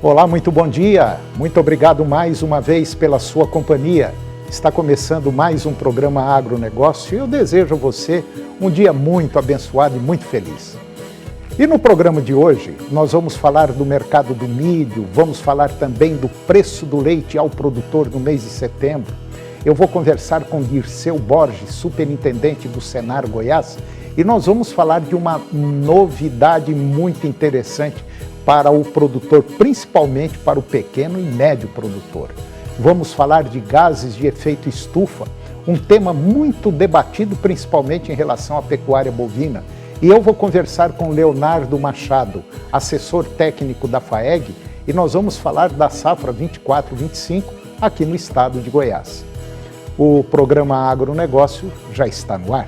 Olá, muito bom dia. Muito obrigado mais uma vez pela sua companhia. Está começando mais um programa Agronegócio e eu desejo a você um dia muito abençoado e muito feliz. E no programa de hoje nós vamos falar do mercado do milho, vamos falar também do preço do leite ao produtor no mês de setembro. Eu vou conversar com Dirceu Borges, superintendente do Senar Goiás, e nós vamos falar de uma novidade muito interessante para o produtor, principalmente para o pequeno e médio produtor. Vamos falar de gases de efeito estufa, um tema muito debatido principalmente em relação à pecuária bovina. E eu vou conversar com Leonardo Machado, assessor técnico da FAEG, e nós vamos falar da safra 24-25 aqui no estado de Goiás. O programa Agronegócio já está no ar.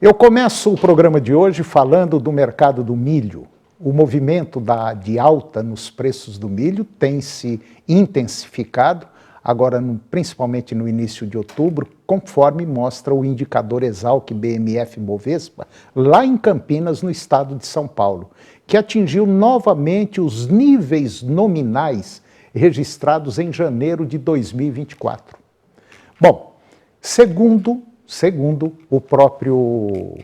Eu começo o programa de hoje falando do mercado do milho. O movimento de alta nos preços do milho tem se intensificado, agora principalmente no início de outubro, conforme mostra o indicador Exalc BMF-Bovespa, lá em Campinas, no estado de São Paulo, que atingiu novamente os níveis nominais registrados em janeiro de 2024. Bom, segundo o próprio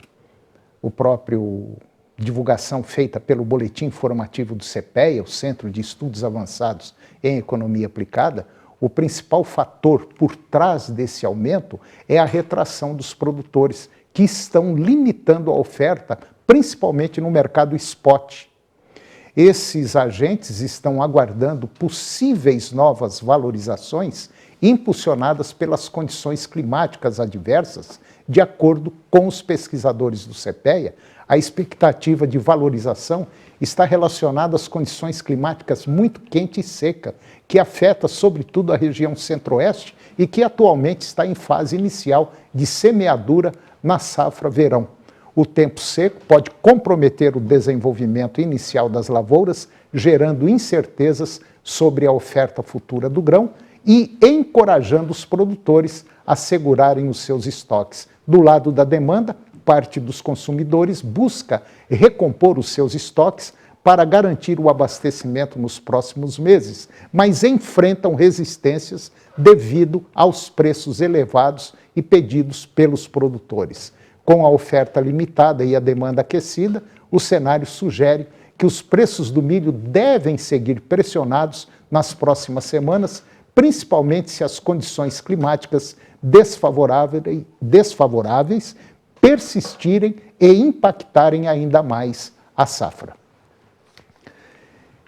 divulgação feita pelo Boletim Informativo do CPEA, o Centro de Estudos Avançados em Economia Aplicada, o principal fator por trás desse aumento é a retração dos produtores, que estão limitando a oferta, principalmente no mercado spot. Esses agentes estão aguardando possíveis novas valorizações impulsionadas pelas condições climáticas adversas. De acordo com os pesquisadores do CPEA, a expectativa de valorização está relacionada às condições climáticas muito quente e seca, que afeta sobretudo a região centro-oeste e que atualmente está em fase inicial de semeadura na safra verão. O tempo seco pode comprometer o desenvolvimento inicial das lavouras, gerando incertezas sobre a oferta futura do grão e encorajando os produtores a segurarem os seus estoques. Do lado da demanda, parte dos consumidores busca recompor os seus estoques para garantir o abastecimento nos próximos meses, mas enfrentam resistências devido aos preços elevados e pedidos pelos produtores. Com a oferta limitada e a demanda aquecida, o cenário sugere que os preços do milho devem seguir pressionados nas próximas semanas, principalmente se as condições climáticas desfavoráveis persistirem e impactarem ainda mais a safra.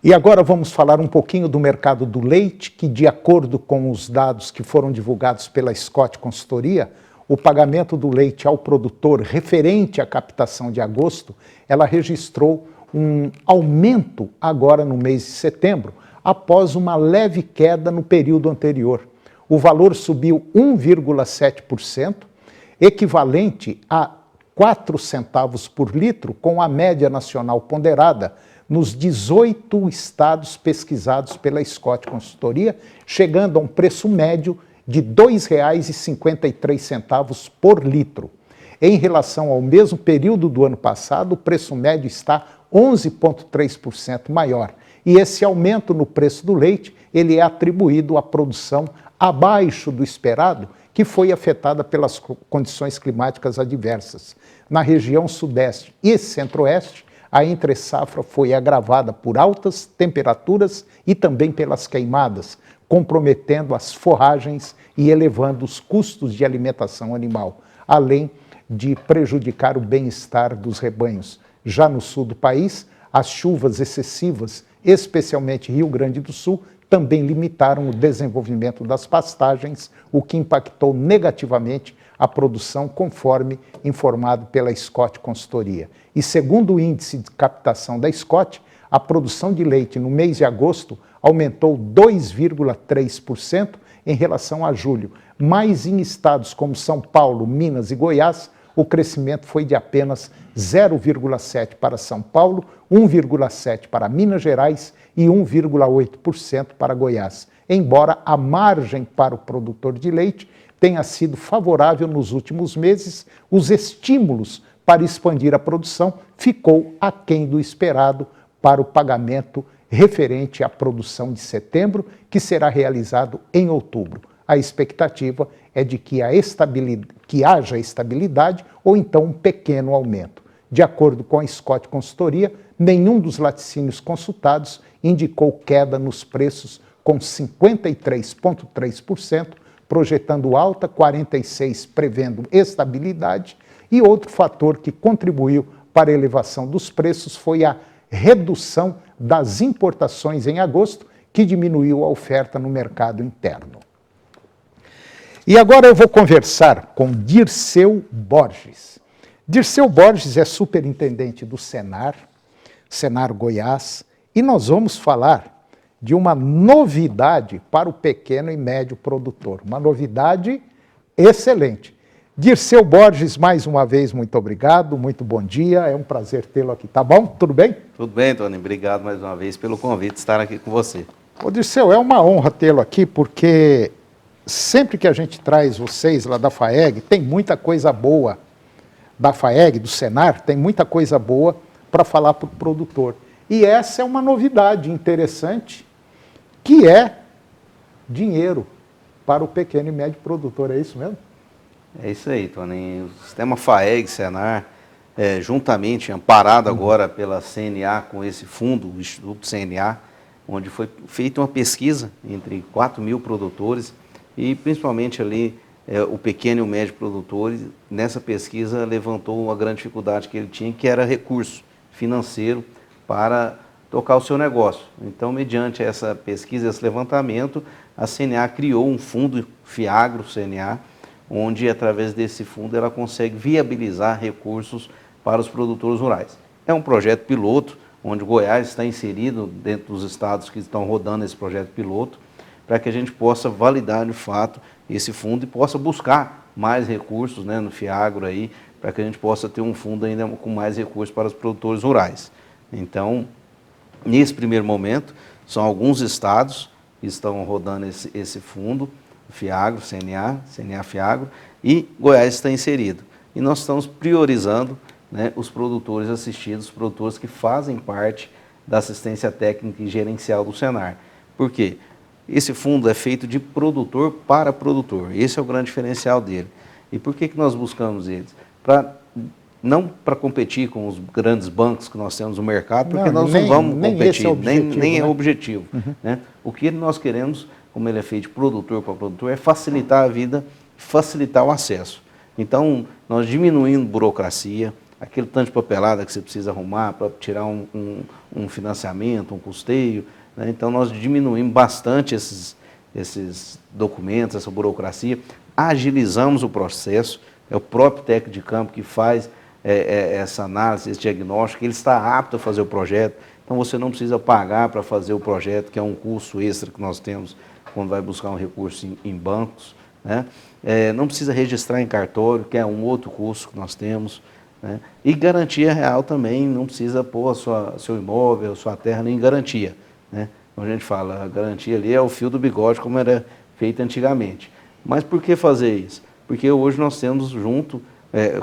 E agora vamos falar um pouquinho do mercado do leite, que, de acordo com os dados que foram divulgados pela Scott Consultoria, o pagamento do leite ao produtor referente à captação de agosto, ela registrou um aumento agora no mês de setembro, após uma leve queda no período anterior. O valor subiu 1,7%, equivalente a 4 centavos por litro, com a média nacional ponderada nos 18 estados pesquisados pela Scott Consultoria, chegando a um preço médio de R$ 2,53 por litro. Em relação ao mesmo período do ano passado, o preço médio está 11,3% maior. E esse aumento no preço do leite, ele é atribuído à produção abaixo do esperado, que foi afetada pelas condições climáticas adversas. Na região sudeste e centro-oeste, a entre-safra foi agravada por altas temperaturas e também pelas queimadas, comprometendo as forragens e elevando os custos de alimentação animal, além de prejudicar o bem-estar dos rebanhos. Já no sul do país, as chuvas excessivas, especialmente Rio Grande do Sul, também limitaram o desenvolvimento das pastagens, o que impactou negativamente a produção, conforme informado pela Scott Consultoria. E segundo o índice de captação da Scott, a produção de leite no mês de agosto aumentou 2,3% em relação a julho, mas em estados como São Paulo, Minas e Goiás, o crescimento foi de apenas 0,7% para São Paulo, 1,7% para Minas Gerais e 1,8% para Goiás. embora a margem para o produtor de leite tenha sido favorável nos últimos meses, os estímulos para expandir a produção ficou aquém do esperado para o pagamento referente à produção de setembro, que será realizado em outubro. A expectativa é de que haja estabilidade ou então um pequeno aumento. De acordo com a Scott Consultoria, nenhum dos laticínios consultados indicou queda nos preços, com 53,3%, projetando alta, 46% prevendo estabilidade, e outro fator que contribuiu para a elevação dos preços foi a redução das importações em agosto, que diminuiu a oferta no mercado interno. E agora eu vou conversar com Dirceu Borges. Dirceu Borges é superintendente do Senar Goiás, e nós vamos falar de uma novidade para o pequeno e médio produtor, uma novidade excelente. Dirceu Borges, mais uma vez, muito obrigado, muito bom dia, é um prazer tê-lo aqui, tá bom? Tudo bem? Tudo bem, Tony, obrigado mais uma vez pelo convite de estar aqui com você. Ô Dirceu, é uma honra tê-lo aqui, porque sempre que a gente traz vocês lá da FAEG, tem muita coisa boa da FAEG, do Senar, tem muita coisa boa para falar para o produtor. E essa é uma novidade interessante, que é dinheiro para o pequeno e médio produtor, é isso mesmo? É isso aí, Tony. O sistema FAEG, Senar, juntamente, amparado agora pela CNA com esse fundo, o Instituto CNA, onde foi feita uma pesquisa entre 4.000 produtores e principalmente ali o pequeno e o médio produtor. Nessa pesquisa levantou uma grande dificuldade que ele tinha, que era recurso financeiro para tocar o seu negócio. Então, mediante essa pesquisa, esse levantamento, a CNA criou um fundo Fiagro CNA, onde através desse fundo ela consegue viabilizar recursos para os produtores rurais. É um projeto piloto, onde Goiás está inserido dentro dos estados que estão rodando esse projeto piloto, para que a gente possa validar de fato esse fundo e possa buscar mais recursos, né, no Fiagro aí, para que a gente possa ter um fundo ainda com mais recursos para os produtores rurais. Então, nesse primeiro momento, são alguns estados que estão rodando esse fundo, Fiagro, CNA Fiagro, e Goiás está inserido. E nós estamos priorizando, né, os produtores assistidos, os produtores que fazem parte da assistência técnica e gerencial do Senar. Por quê? Esse fundo é feito de produtor para produtor. Esse é o grande diferencial dele. E por que nós buscamos eles? Não para competir com os grandes bancos que nós temos no mercado, porque nós não vamos competir, nem é o objetivo. Né? O que nós queremos, como ele é feito de produtor para produtor, é facilitar a vida, facilitar o acesso. Então, nós diminuindo burocracia, aquele tanto de papelada que você precisa arrumar para tirar um financiamento, um custeio, né? Então, nós diminuímos bastante esses documentos, essa burocracia, agilizamos o processo, é o próprio técnico de campo que faz essa análise, esse diagnóstico, ele está apto a fazer o projeto, então você não precisa pagar para fazer o projeto, que é um custo extra que nós temos quando vai buscar um recurso em bancos, né? Não precisa registrar em cartório, que é um outro custo que nós temos, né? E garantia real também, não precisa pôr seu imóvel, sua terra em garantia, né? Como a gente fala, a garantia ali é o fio do bigode, como era feito antigamente. Mas por que fazer isso? Porque hoje nós temos junto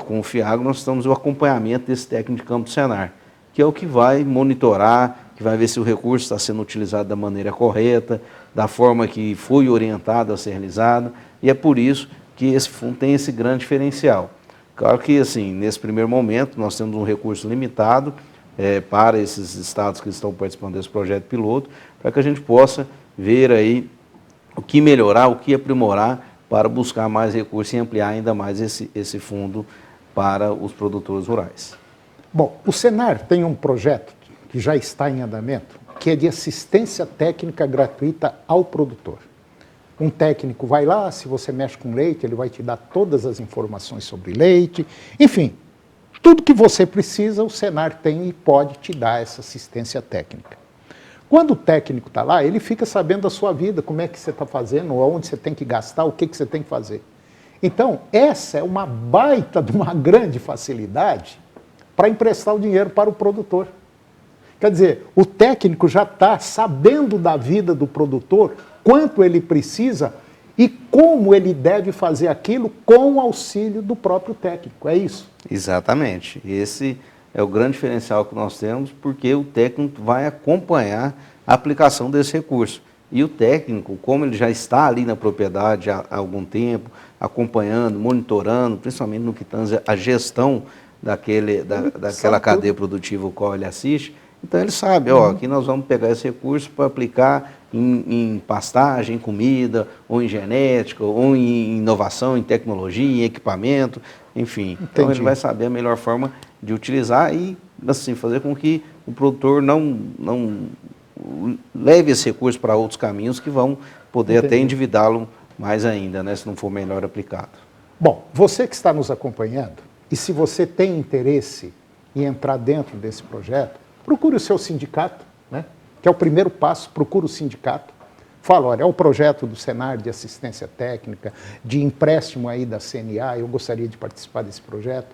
com o Fiagro, nós estamos o acompanhamento desse técnico de campo do Senar, que é o que vai monitorar, que vai ver se o recurso está sendo utilizado da maneira correta, da forma que foi orientado a ser realizado, e é por isso que esse fundo tem esse grande diferencial. Claro que, assim, nesse primeiro momento, nós temos um recurso limitado para esses estados que estão participando desse projeto piloto, para que a gente possa ver aí o que melhorar, o que aprimorar, para buscar mais recursos e ampliar ainda mais esse fundo para os produtores rurais. Bom, o Senar tem um projeto que já está em andamento, que é de assistência técnica gratuita ao produtor. Um técnico vai lá, se você mexe com leite, ele vai te dar todas as informações sobre leite, enfim, tudo que você precisa, o Senar tem e pode te dar essa assistência técnica. Quando o técnico está lá, ele fica sabendo da sua vida, como é que você está fazendo, onde você tem que gastar, o que você tem que fazer. Então, essa é uma baita de uma grande facilidade para emprestar o dinheiro para o produtor. Quer dizer, o técnico já está sabendo da vida do produtor quanto ele precisa e como ele deve fazer aquilo com o auxílio do próprio técnico, é isso? Exatamente. Esse é o grande diferencial que nós temos, porque o técnico vai acompanhar a aplicação desse recurso. E o técnico, como ele já está ali na propriedade há algum tempo, acompanhando, monitorando, principalmente no que tange a gestão daquela cadeia produtiva ao qual ele assiste, então ele sabe, ó, aqui nós vamos pegar esse recurso para aplicar em pastagem, em comida, ou em genética, ou em inovação, em tecnologia, em equipamento, enfim. Entendi. Então ele vai saber a melhor forma de utilizar e, assim, fazer com que o produtor não leve esse recurso para outros caminhos que vão poder até endividá-lo mais ainda, né, se não for melhor aplicado. Bom, você que está nos acompanhando, e se você tem interesse em entrar dentro desse projeto, procure o seu sindicato, né, que é o primeiro passo, procure o sindicato. Fala, olha, é o projeto do Senar de assistência técnica, de empréstimo aí da CNA, eu gostaria de participar desse projeto.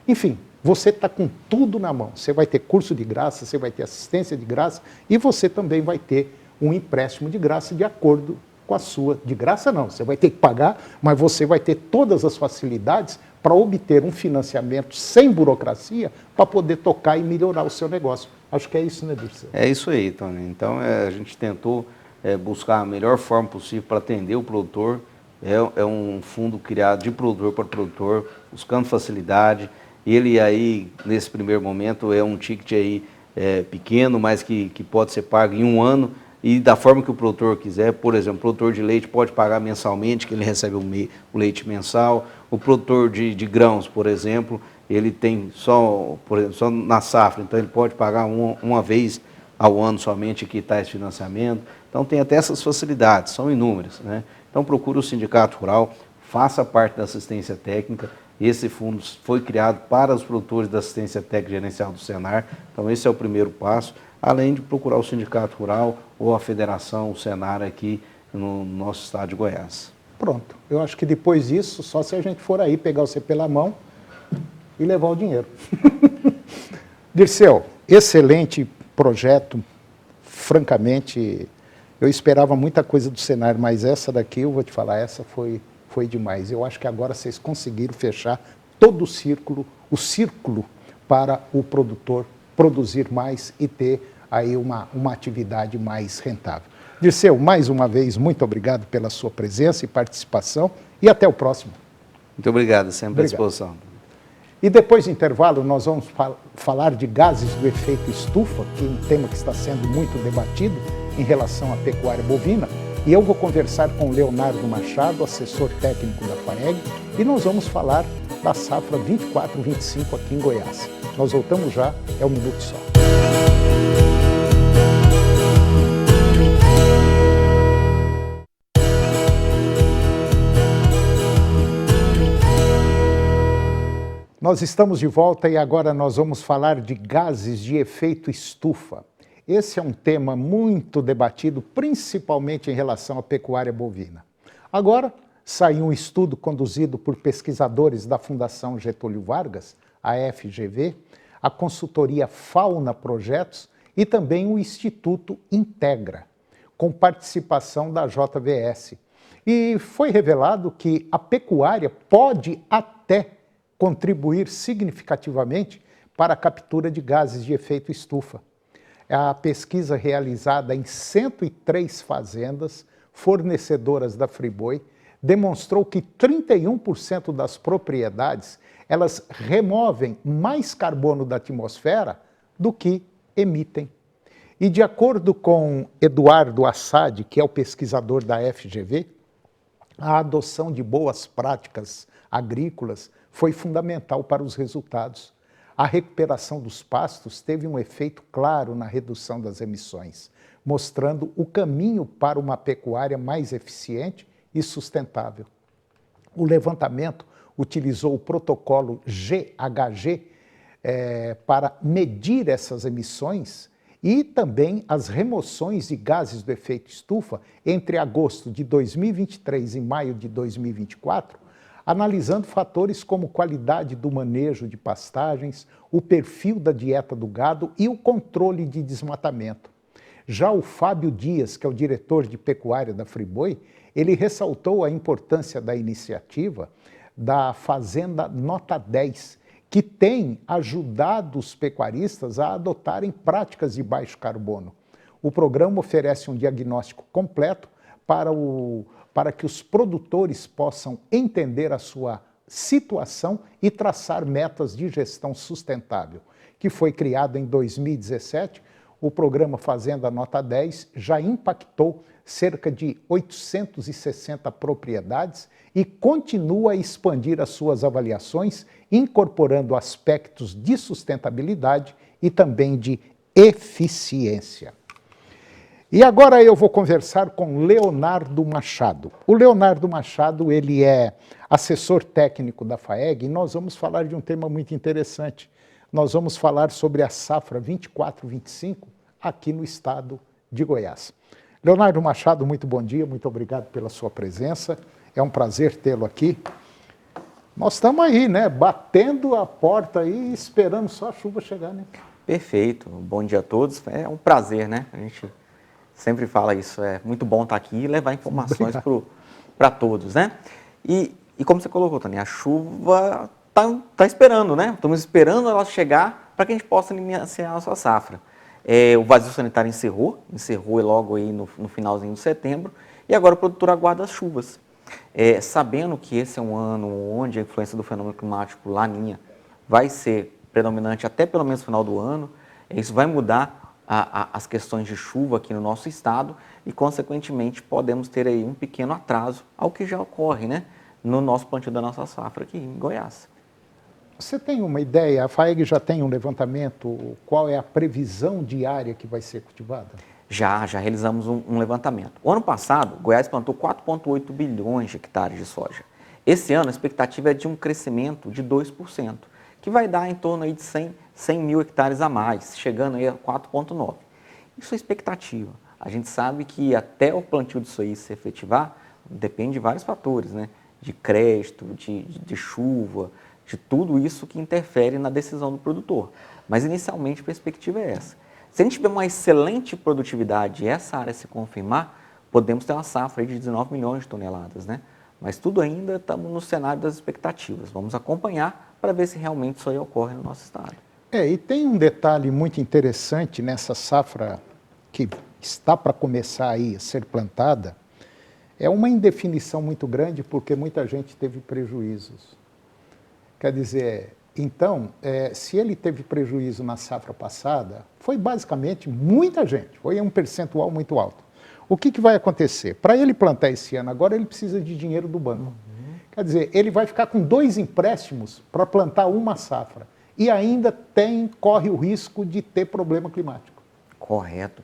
Enfim, você está com tudo na mão. Você vai ter curso de graça, você vai ter assistência de graça e você também vai ter um empréstimo de graça de acordo com a sua. De graça não, você vai ter que pagar, mas você vai ter todas as facilidades para obter um financiamento sem burocracia para poder tocar e melhorar o seu negócio. Acho que é isso, né, Dirceu? É isso aí, Tony. Então a gente tentou buscar a melhor forma possível para atender o produtor. É um fundo criado de produtor para produtor, buscando facilidade. Ele aí, nesse primeiro momento, é um ticket aí pequeno, mas que pode ser pago em um ano e da forma que o produtor quiser. Por exemplo, o produtor de leite pode pagar mensalmente, que ele recebe o leite mensal. O produtor de grãos, por exemplo, ele tem só na safra, então ele pode pagar uma vez ao ano somente que está esse financiamento. Então tem até essas facilidades, são inúmeras, né? Então procure o Sindicato Rural, faça parte da assistência técnica. Esse fundo foi criado para os produtores da assistência técnica gerencial do Senar, então esse é o primeiro passo, além de procurar o Sindicato Rural ou a Federação, o Senar aqui no nosso estado de Goiás. Pronto, eu acho que depois disso, só se a gente for aí pegar você pela mão e levar o dinheiro. Dirceu, excelente projeto, francamente, eu esperava muita coisa do Senar, mas essa daqui, eu vou te falar, essa foi demais. Eu acho que agora vocês conseguiram fechar todo o círculo para o produtor produzir mais e ter aí uma atividade mais rentável. Dirceu, mais uma vez, muito obrigado pela sua presença e participação e até o próximo. Muito obrigado, sempre à disposição. E depois do intervalo, nós vamos falar de gases do efeito estufa, que é um tema que está sendo muito debatido em relação à pecuária bovina. E eu vou conversar com o Leonardo Machado, assessor técnico da FAEG, e nós vamos falar da safra 24-25 aqui em Goiás. Nós voltamos já, é um minuto só. Nós estamos de volta e agora nós vamos falar de gases de efeito estufa. Esse é um tema muito debatido, principalmente em relação à pecuária bovina. Agora, saiu um estudo conduzido por pesquisadores da Fundação Getúlio Vargas, a FGV, a consultoria Fauna Projetos e também o Instituto Integra, com participação da JVS. E foi revelado que a pecuária pode até contribuir significativamente para a captura de gases de efeito estufa. A pesquisa realizada em 103 fazendas fornecedoras da Friboi demonstrou que 31% das propriedades elas removem mais carbono da atmosfera do que emitem. E de acordo com Eduardo Assad, que é o pesquisador da FGV, a adoção de boas práticas agrícolas foi fundamental para os resultados. A recuperação dos pastos teve um efeito claro na redução das emissões, mostrando o caminho para uma pecuária mais eficiente e sustentável. O levantamento utilizou o protocolo GHG para medir essas emissões e também as remoções de gases do efeito estufa entre agosto de 2023 e maio de 2024, analisando fatores como qualidade do manejo de pastagens, o perfil da dieta do gado e o controle de desmatamento. Já o Fábio Dias, que é o diretor de pecuária da Friboi, ele ressaltou a importância da iniciativa da Fazenda Nota 10, que tem ajudado os pecuaristas a adotarem práticas de baixo carbono. O programa oferece um diagnóstico completo para que os produtores possam entender a sua situação e traçar metas de gestão sustentável. Que foi criado em 2017, o programa Fazenda Nota 10 já impactou cerca de 860 propriedades e continua a expandir as suas avaliações, incorporando aspectos de sustentabilidade e também de eficiência. E agora eu vou conversar com Leonardo Machado. O Leonardo Machado, ele é assessor técnico da FAEG e nós vamos falar de um tema muito interessante. Nós vamos falar sobre a safra 24-25 aqui no estado de Goiás. Leonardo Machado, muito bom dia, muito obrigado pela sua presença. É um prazer tê-lo aqui. Nós estamos aí, né, batendo a porta aí, esperando só a chuva chegar, né? Perfeito, bom dia a todos. É um prazer, né? A gente sempre fala isso, é muito bom estar aqui e levar informações para todos, né? E como você colocou, Tony, a chuva tá esperando, né? Estamos esperando ela chegar para que a gente possa iniciar a nossa safra. O vazio sanitário encerrou logo aí no finalzinho de setembro, e agora o produtor aguarda as chuvas. Sabendo que esse é um ano onde a influência do fenômeno climático Laninha vai ser predominante até pelo menos o final do ano, isso vai mudar as questões de chuva aqui no nosso estado e, consequentemente, podemos ter aí um pequeno atraso ao que já ocorre, né, no nosso plantio da nossa safra aqui em Goiás. Você tem uma ideia, a FAEG já tem um levantamento, qual é a previsão diária que vai ser cultivada? Já realizamos um levantamento. O ano passado, Goiás plantou 4,8 bilhões de hectares de soja. Esse ano, a expectativa é de um crescimento de 2%, que vai dar em torno aí de 100 mil hectares a mais, chegando aí a 4,9. Isso é expectativa. A gente sabe que até o plantio disso aí se efetivar, depende de vários fatores, né? De crédito, de chuva, de tudo isso que interfere na decisão do produtor. Mas, inicialmente, a perspectiva é essa. Se a gente tiver uma excelente produtividade e essa área se confirmar, podemos ter uma safra aí de 19 milhões de toneladas, né? Mas tudo ainda estamos no cenário das expectativas. Vamos acompanhar para ver se realmente isso aí ocorre no nosso estado. E tem um detalhe muito interessante nessa safra que está para começar aí a ser plantada, é uma indefinição muito grande porque muita gente teve prejuízos. Quer dizer, então, se ele teve prejuízo na safra passada, foi basicamente muita gente, foi um percentual muito alto. O que vai acontecer? Para ele plantar esse ano agora, ele precisa de dinheiro do banco. Quer dizer, ele vai ficar com 2 empréstimos para plantar uma safra e ainda corre o risco de ter problema climático. Correto.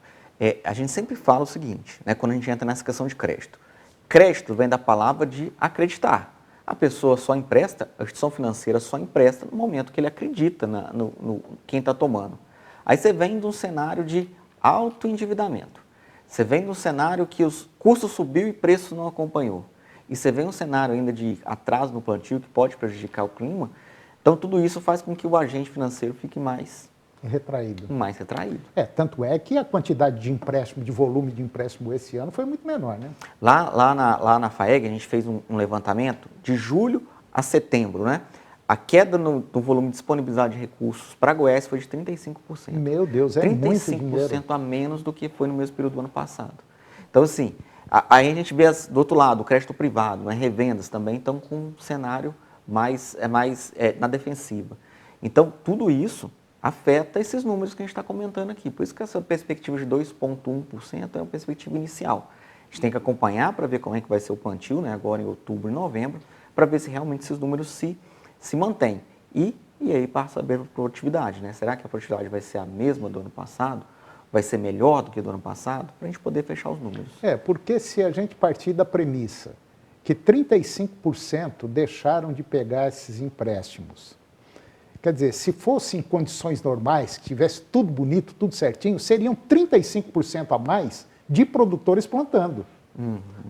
A gente sempre fala o seguinte, né, quando a gente entra nessa questão de crédito. Crédito vem da palavra de acreditar. A pessoa só empresta, a instituição financeira só empresta no momento que ele acredita no quem está tomando. Aí você vem de um cenário de alto endividamento. Você vem de um cenário que os custos subiu e preço não acompanhou. E você vem um cenário ainda de atraso no plantio que pode prejudicar o clima. Então, tudo isso faz com que o agente financeiro fique mais retraído. Tanto é que a quantidade de empréstimo, de volume de empréstimo esse ano foi muito menor, né? Lá na FAEG, a gente fez um levantamento de julho a setembro, né? A queda no volume de disponibilidade de recursos para Goiás foi de 35%. Meu Deus, é muito dinheiro. 35% a menos do que foi no mesmo período do ano passado. Então, assim, aí a gente vê do outro lado, o crédito privado, né? Revendas também estão com um cenário mais na defensiva. Então, tudo isso afeta esses números que a gente está comentando aqui. Por isso que essa perspectiva de 2,1% é uma perspectiva inicial. A gente tem que acompanhar para ver como é que vai ser o plantio, né, agora em outubro e novembro, para ver se realmente esses números se mantêm. E aí para saber a produtividade, né? Será que a produtividade vai ser a mesma do ano passado? Vai ser melhor do que do ano passado? Para a gente poder fechar os números. Porque se a gente partir da premissa que 35% deixaram de pegar esses empréstimos, quer dizer, se fosse em condições normais, que tivesse tudo bonito, tudo certinho, seriam 35% a mais de produtores plantando.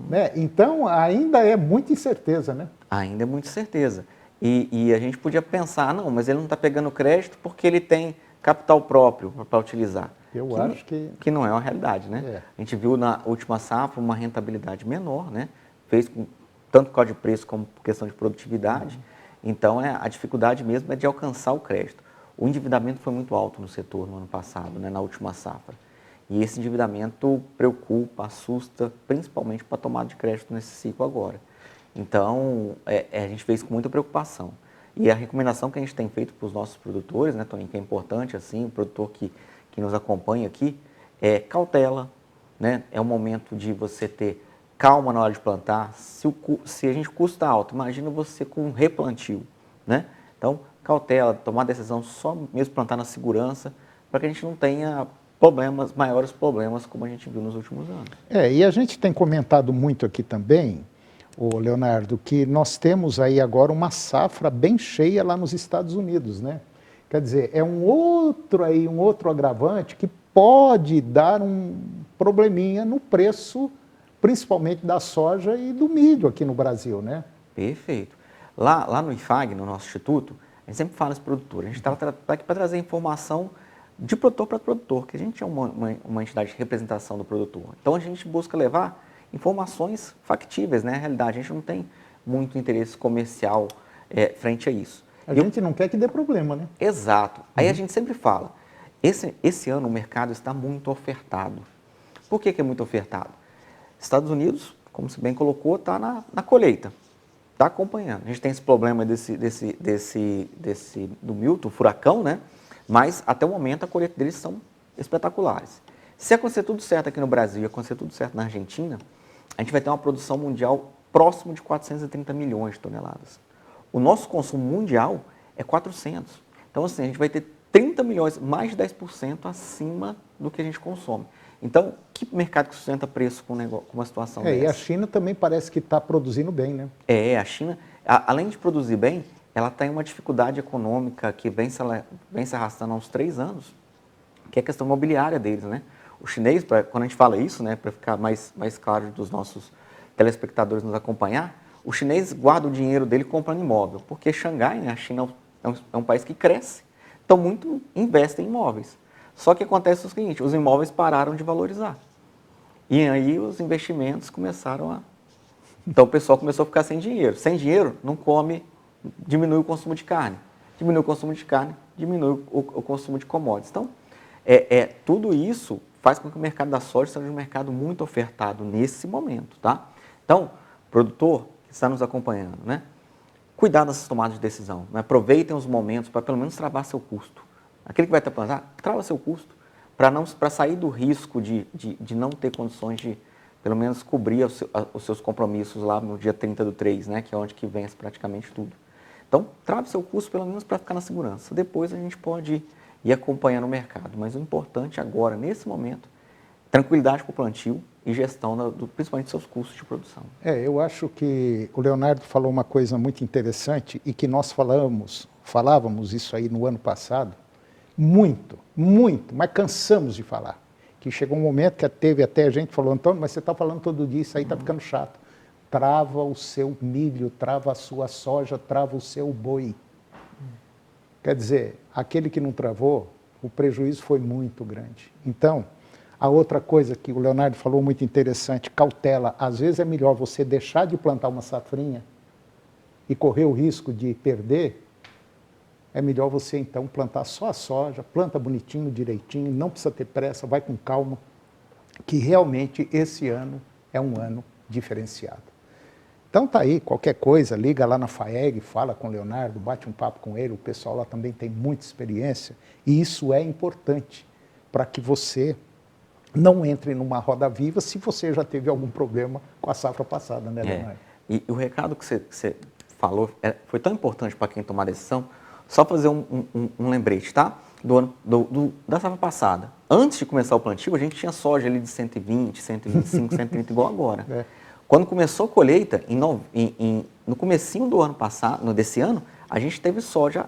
Né? Então, ainda é muita incerteza, né? Ainda é muita incerteza. E a gente podia pensar, não, mas ele não está pegando crédito porque ele tem capital próprio para utilizar. Eu acho que não é uma realidade, né? É. A gente viu na última safra uma rentabilidade menor, né? Fez com, tanto por causa de preço como por questão de produtividade. Então, a dificuldade mesmo é de alcançar o crédito. O endividamento foi muito alto no setor no ano passado, né? Na última safra. E esse endividamento preocupa, assusta, principalmente para a tomada de crédito nesse ciclo agora. Então, a gente fez com muita preocupação. E a recomendação que a gente tem feito para os nossos produtores, né, Toninho, que é importante, assim, o produtor que nos acompanha aqui, é cautela, né? É um momento de você ter calma na hora de plantar. Se a gente custa alto, imagina você com um replantio, né? Então, cautela, tomar decisão só mesmo plantar na segurança, para que a gente não tenha maiores problemas, como a gente viu nos últimos anos. E a gente tem comentado muito aqui também, ô Leonardo, que nós temos aí agora uma safra bem cheia lá nos Estados Unidos, né? Quer dizer, é um outro agravante que pode dar um probleminha no preço, principalmente da soja e do milho aqui no Brasil, né? Perfeito. Lá no IFAG, no nosso instituto, a gente sempre fala esse produtor, a gente está aqui para trazer informação de produtor para produtor, que a gente é uma entidade de representação do produtor. Então a gente busca levar informações factíveis, né? Na realidade, a gente não tem muito interesse comercial frente a isso. A gente não quer que dê problema, né? Exato. Aí a gente sempre fala, esse ano o mercado está muito ofertado. Por que é muito ofertado? Estados Unidos, como você bem colocou, está na colheita, está acompanhando. A gente tem esse problema do Milton, furacão, né? Mas até o momento a colheita deles são espetaculares. Se acontecer tudo certo aqui no Brasil e acontecer tudo certo na Argentina, a gente vai ter uma produção mundial próximo de 430 milhões de toneladas. O nosso consumo mundial é 400. Então, assim, a gente vai ter 30 milhões, mais de 10% acima do que a gente consome. Então, que mercado que sustenta preço com uma situação dessa? E a China também parece que está produzindo bem, né? A China, além de produzir bem, ela tem uma dificuldade econômica que vem se arrastando há uns 3 anos, que é a questão imobiliária deles, né? O chinês, quando a gente fala isso, né, para ficar mais claro dos nossos telespectadores nos acompanhar, o chinês guarda o dinheiro dele comprando imóvel, porque Xangai, né, a China é um país que cresce, então muito investe em imóveis. Só que acontece o seguinte, os imóveis pararam de valorizar. E aí os investimentos começaram a... Então o pessoal começou a ficar sem dinheiro. Sem dinheiro, não come, diminui o consumo de carne. Diminui o consumo de carne, diminui o consumo de commodities. Então, tudo isso faz com que o mercado da soja seja um mercado muito ofertado nesse momento, tá? Então, produtor que está nos acompanhando, né? Cuidar dessas tomadas de decisão, né? Aproveitem os momentos para pelo menos travar seu custo. Aquele que vai plantar, trava seu custo, para sair do risco de não ter condições de, pelo menos, cobrir os seus compromissos lá no dia 30/3, né? Que é onde que vence praticamente tudo. Então, trave seu custo pelo menos para ficar na segurança. Depois a gente pode ir acompanhando o mercado. Mas o importante agora, nesse momento, tranquilidade para o plantio e gestão, principalmente dos seus custos de produção. Eu acho que o Leonardo falou uma coisa muito interessante e que nós falávamos isso aí no ano passado, muito, mas cansamos de falar. Que chegou um momento que teve até a gente falou, Antônio, mas você está falando todo dia, isso aí está ficando chato. Trava o seu milho, trava a sua soja, trava o seu boi. Quer dizer, aquele que não travou, o prejuízo foi muito grande. Então, a outra coisa que o Leonardo falou muito interessante, cautela. Às vezes é melhor você deixar de plantar uma safrinha e correr o risco de perder. É melhor você, então, plantar só a soja, planta bonitinho, direitinho, não precisa ter pressa, vai com calma, que realmente esse ano é um ano diferenciado. Então tá aí, qualquer coisa, liga lá na FAEG, fala com o Leonardo, bate um papo com ele, o pessoal lá também tem muita experiência, e isso é importante para que você não entre numa roda viva se você já teve algum problema com a safra passada, né, Leonardo? E o recado que você falou foi tão importante para quem tomar a decisão, só fazer um lembrete, tá? Da safra passada. Antes de começar o plantio, a gente tinha soja ali de 120, 125, 130, igual agora. Quando começou a colheita, no comecinho do ano passado, desse ano, a gente teve soja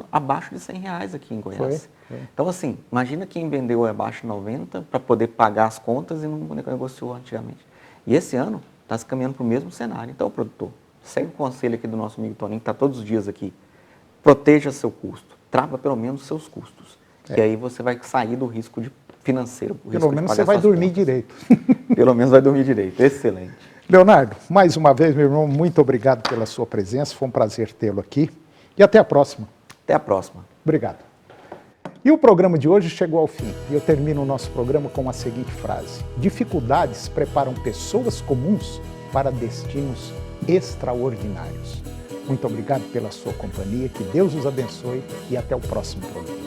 abaixo de R$100 aqui em Goiás. Foi. Então, assim, imagina quem vendeu abaixo de 90 para poder pagar as contas e não negociou antigamente. E esse ano está se caminhando para o mesmo cenário. Então, produtor, segue o conselho aqui do nosso amigo Toninho, que está todos os dias aqui. Proteja seu custo, trava pelo menos seus custos. que aí você vai sair do risco financeiro. Pelo menos você vai dormir direito. Pelo menos vai dormir direito. Excelente. Leonardo, mais uma vez, meu irmão, muito obrigado pela sua presença. Foi um prazer tê-lo aqui. E até a próxima. Até a próxima. Obrigado. E o programa de hoje chegou ao fim. E eu termino o nosso programa com a seguinte frase: dificuldades preparam pessoas comuns para destinos extraordinários. Muito obrigado pela sua companhia, que Deus os abençoe e até o próximo programa.